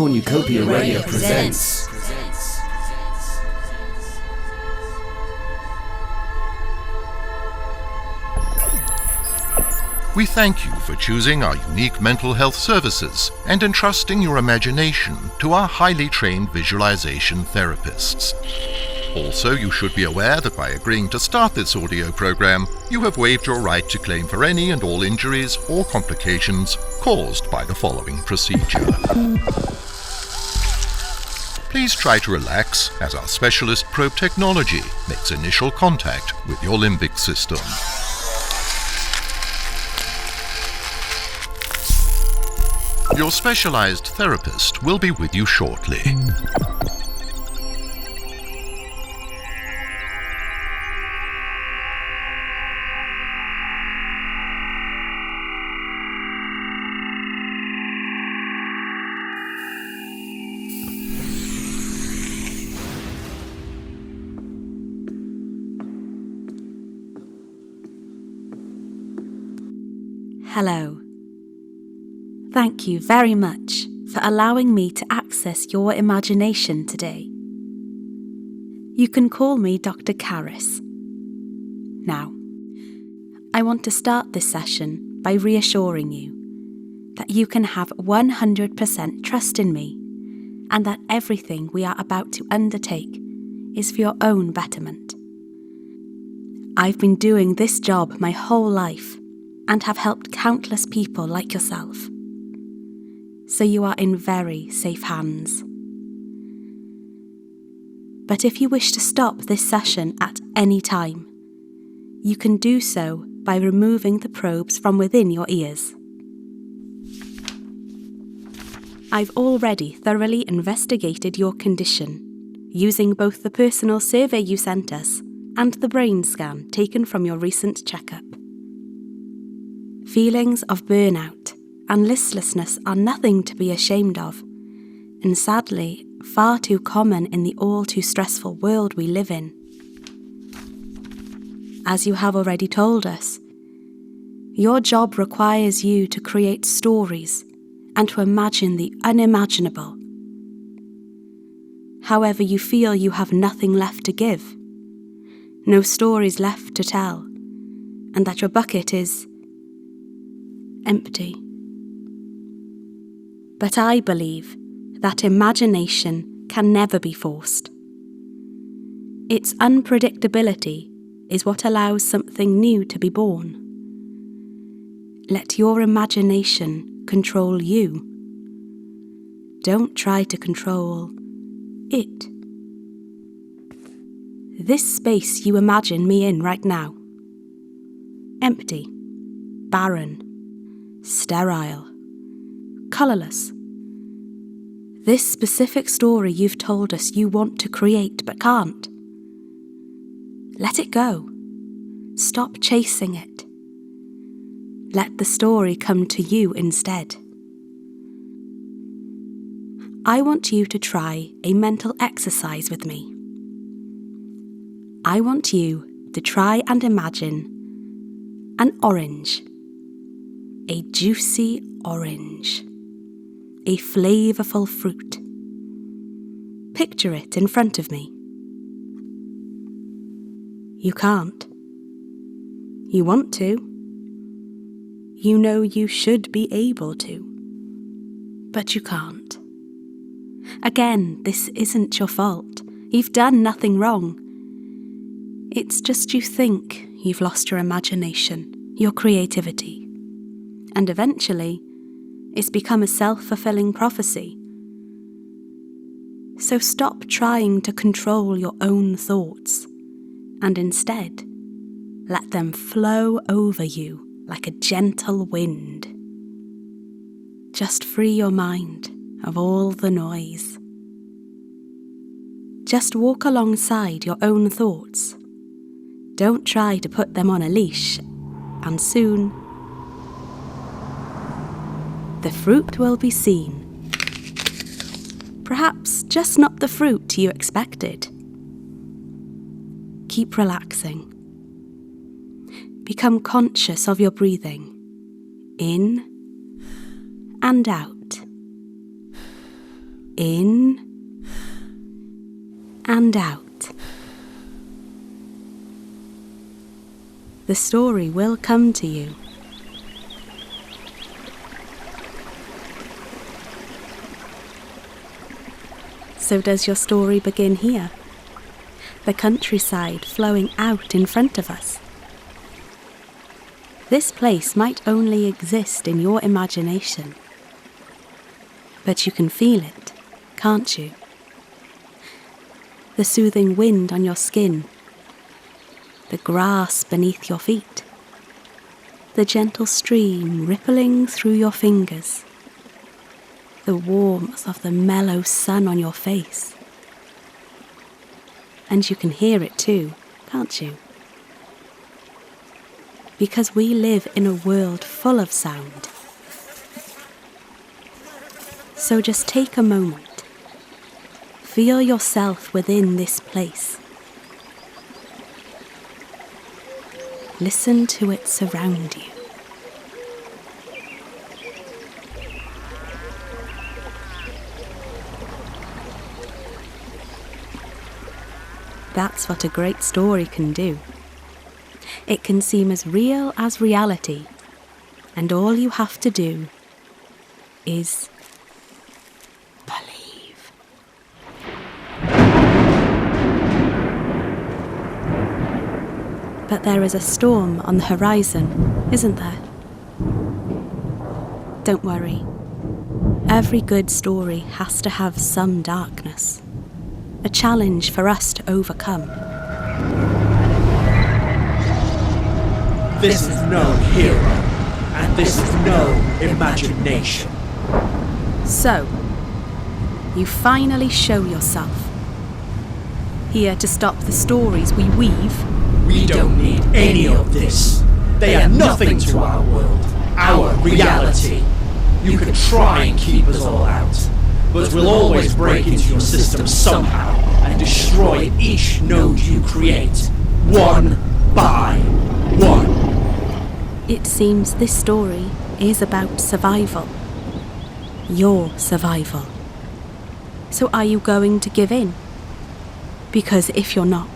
Cornucopia Radio presents. We thank you for choosing our unique mental health services and entrusting your imagination to our highly trained visualization therapists. Also, you should be aware that by agreeing to start this audio program, you have waived your right to claim for any and all injuries or complications caused by the following procedure. Please try to relax as our specialist probe technology makes initial contact with your limbic system. Your specialized therapist will be with you shortly. Hello. Thank you very much for allowing me to access your imagination today. You can call me Dr. Karras. Now, I want to start this session by reassuring you that you can have 100% trust in me and that everything we are about to undertake is for your own betterment. I've been doing this job my whole life and have helped countless people like yourself. So you are in very safe hands. But if you wish to stop this session at any time, you can do so by removing the probes from within your ears. I've already thoroughly investigated your condition, using both the personal survey you sent us and the brain scan taken from your recent checkup. Feelings of burnout and listlessness are nothing to be ashamed of, and sadly, far too common in the all too stressful world we live in. As you have already told us, your job requires you to create stories and to imagine the unimaginable. However, you feel you have nothing left to give, no stories left to tell, and that your bucket is empty. But I believe that imagination can never be forced. Its unpredictability is what allows something new to be born. Let your imagination control you. Don't try to control it. This space you imagine me in right now. Empty, barren, sterile, colourless. This specific story you've told us you want to create but can't. Let it go. Stop chasing it. Let the story come to you instead. I want you to try a mental exercise with me. I want you to try and imagine an orange. A juicy orange. A flavourful fruit. Picture it in front of me. You can't. You want to. You know you should be able to. But you can't. Again, this isn't your fault. You've done nothing wrong. It's just you think you've lost your imagination, your creativity. And eventually, it's become a self-fulfilling prophecy. So stop trying to control your own thoughts, and instead, let them flow over you like a gentle wind. Just free your mind of all the noise. Just walk alongside your own thoughts. Don't try to put them on a leash, and soon, the fruit will be seen. Perhaps just not the fruit you expected. Keep relaxing. Become conscious of your breathing, in and out. In and out. The story will come to you. So does your story begin here? The countryside flowing out in front of us. This place might only exist in your imagination, but you can feel it, can't you? The soothing wind on your skin, the grass beneath your feet, the gentle stream rippling through your fingers, the warmth of the mellow sun on your face. And you can hear it too, can't you? Because we live in a world full of sound. So just take a moment. Feel yourself within this place. Listen to it surround you. That's what a great story can do. It can seem as real as reality, and all you have to do is believe. But there is a storm on the horizon, isn't there? Don't worry. Every good story has to have some darkness. A challenge for us to overcome. This is no hero, and this is no imagination. So, you finally show yourself. Here to stop the stories we weave. We don't need any of this. They are nothing to our world, our reality. You can try and keep us all out, but we'll always break into your system somehow and destroy each node you create, one by one. It seems this story is about survival. Your survival. So are you going to give in? Because if you're not,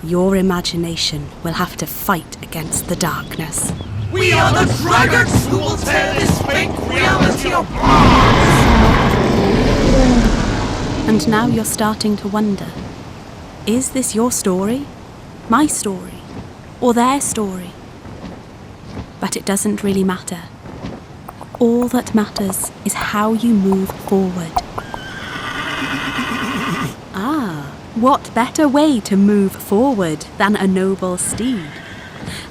your imagination will have to fight against the darkness. We are the dragons who will tear this fake reality apart! And now you're starting to wonder, is this your story, my story, or their story? But it doesn't really matter. All that matters is how you move forward. What better way to move forward than a noble steed?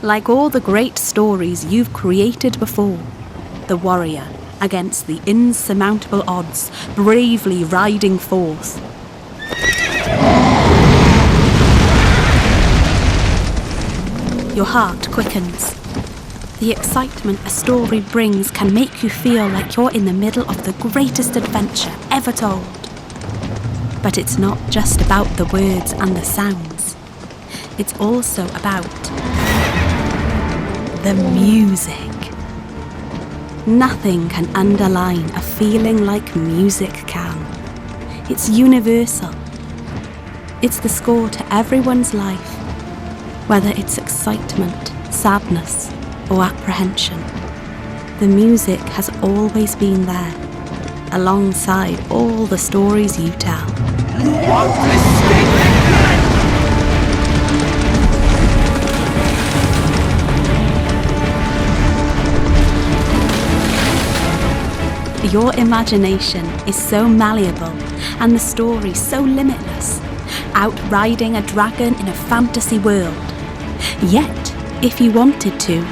Like all the great stories you've created before, the warrior against the insurmountable odds, bravely riding forth. Your heart quickens. The excitement a story brings can make you feel like you're in the middle of the greatest adventure ever told. But it's not just about the words and the sounds. It's also about the music. Nothing can underline a feeling like music can. It's universal. It's the score to everyone's life, whether it's excitement, sadness, or apprehension. The music has always been there, alongside all the stories you tell. You want this thing again? Your imagination is so malleable and the story so limitless, outriding a dragon in a fantasy world. Yet, if you wanted to,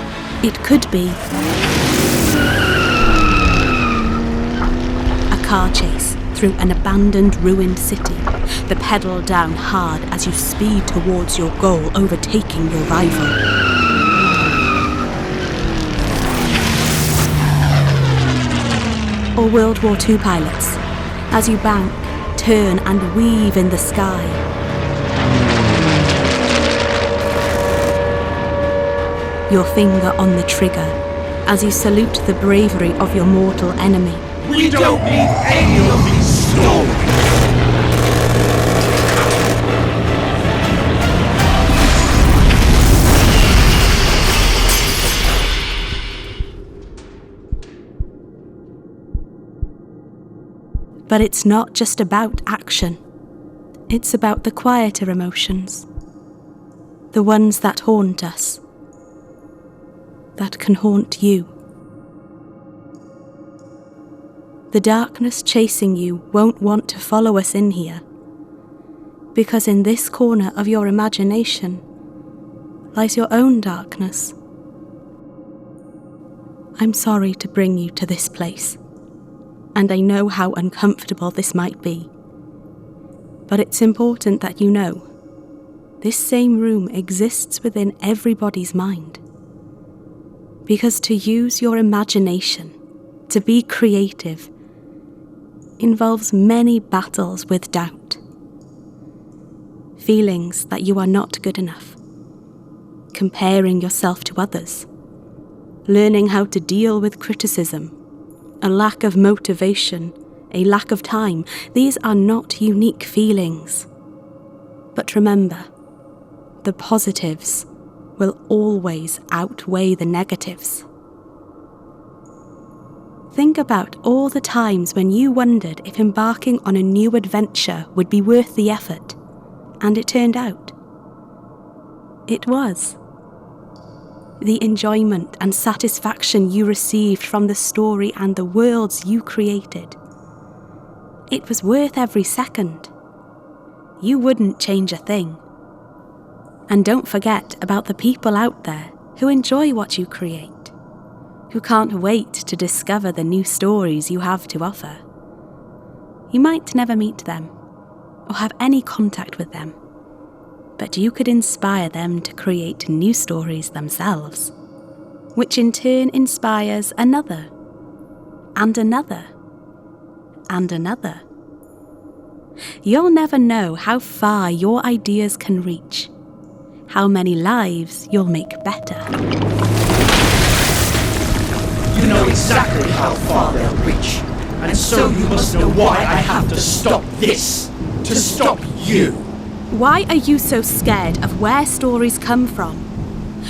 it could be a car chase through an abandoned, ruined city, the pedal down hard as you speed towards your goal, overtaking your rival. Or World War II pilots, as you bank, turn and weave in the sky. Your finger on the trigger, as you salute the bravery of your mortal enemy. We don't need any of these story. But it's not just about action. It's about the quieter emotions. The ones that haunt us. That can haunt you. The darkness chasing you won't want to follow us in here. Because in this corner of your imagination lies your own darkness. I'm sorry to bring you to this place. And I know how uncomfortable this might be. But it's important that you know, this same room exists within everybody's mind. Because to use your imagination, to be creative, involves many battles with doubt. Feelings that you are not good enough. Comparing yourself to others. Learning how to deal with criticism. A lack of motivation, a lack of time. These are not unique feelings. But remember, the positives will always outweigh the negatives. Think about all the times when you wondered if embarking on a new adventure would be worth the effort, and it turned out. It was. The enjoyment and satisfaction you received from the story and the worlds you created. It was worth every second. You wouldn't change a thing. And don't forget about the people out there who enjoy what you create, who can't wait to discover the new stories you have to offer. You might never meet them or have any contact with them, but you could inspire them to create new stories themselves, which in turn inspires another, and another, and another. You'll never know how far your ideas can reach, how many lives you'll make better. You know exactly how far they'll reach, and so you must know why I have to stop this, to stop you. Why are you so scared of where stories come from?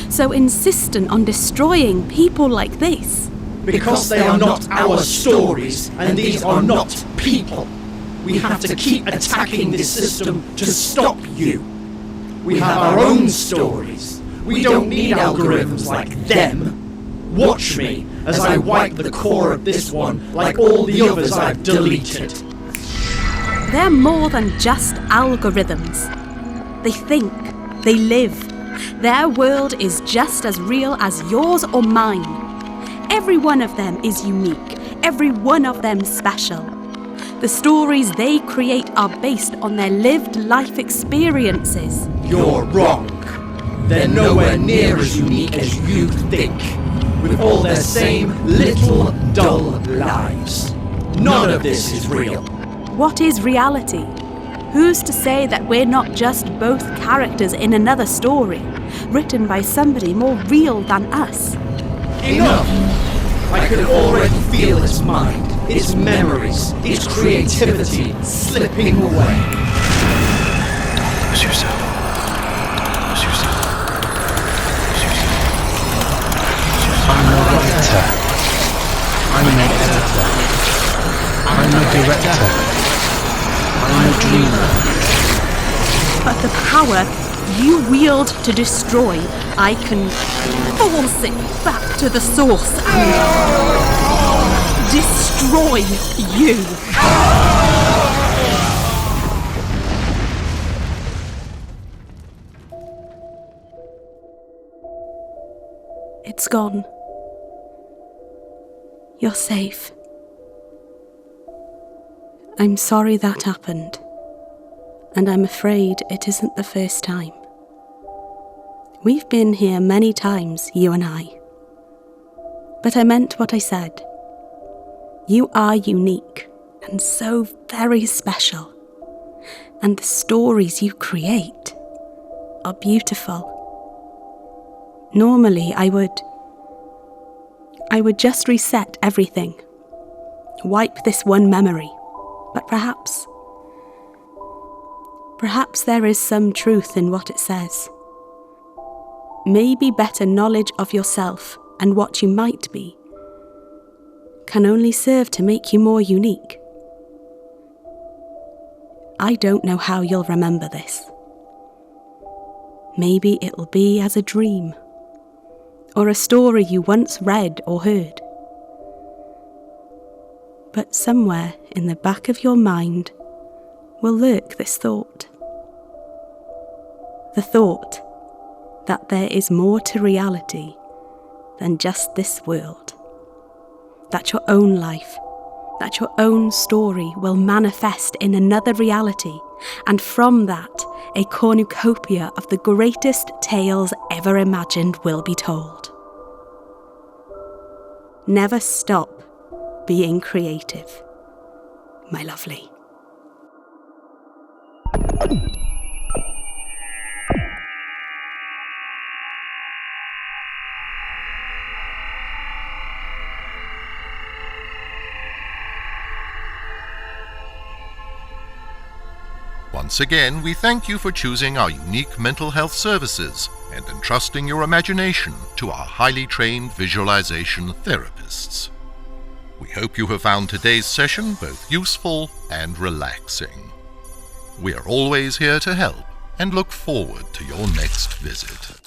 So insistent on destroying people like this? Because they are not our stories, and these are not people. We have to keep attacking this system to stop you. We have our own stories. We don't need algorithms like them. Watch me as I wipe the core of this one like all the others I've deleted. They're more than just algorithms. They think, they live. Their world is just as real as yours or mine. Every one of them is unique, every one of them special. The stories they create are based on their lived life experiences. You're wrong. They're nowhere near as unique as you think, with all their same little dull lives. None of this is real. What is reality? Who's to say that we're not just both characters in another story, written by somebody more real than us? Enough! I can already feel its mind, its memories, its creativity slipping away. Lose yourself. Lose yourself. Lose yourself. I'm a writer. I'm an editor. I'm a director. I'm a dreamer. But the power you wield to destroy, I can force it back to the source and destroy you. It's gone. You're safe. I'm sorry that happened, and I'm afraid it isn't the first time. We've been here many times, you and I. But I meant what I said. You are unique and so very special, and the stories you create are beautiful. Normally, I would just reset everything, wipe this one memory. But perhaps there is some truth in what it says. Maybe better knowledge of yourself and what you might be can only serve to make you more unique. I don't know how you'll remember this. Maybe it'll be as a dream, or a story you once read or heard. But somewhere in the back of your mind will lurk this thought. The thought that there is more to reality than just this world. That your own life, that your own story will manifest in another reality, and from that, a cornucopia of the greatest tales ever imagined will be told. Never stop being creative, my lovely. Once again, we thank you for choosing our unique mental health services and entrusting your imagination to our highly trained visualization therapists. We hope you have found today's session both useful and relaxing. We are always here to help and look forward to your next visit.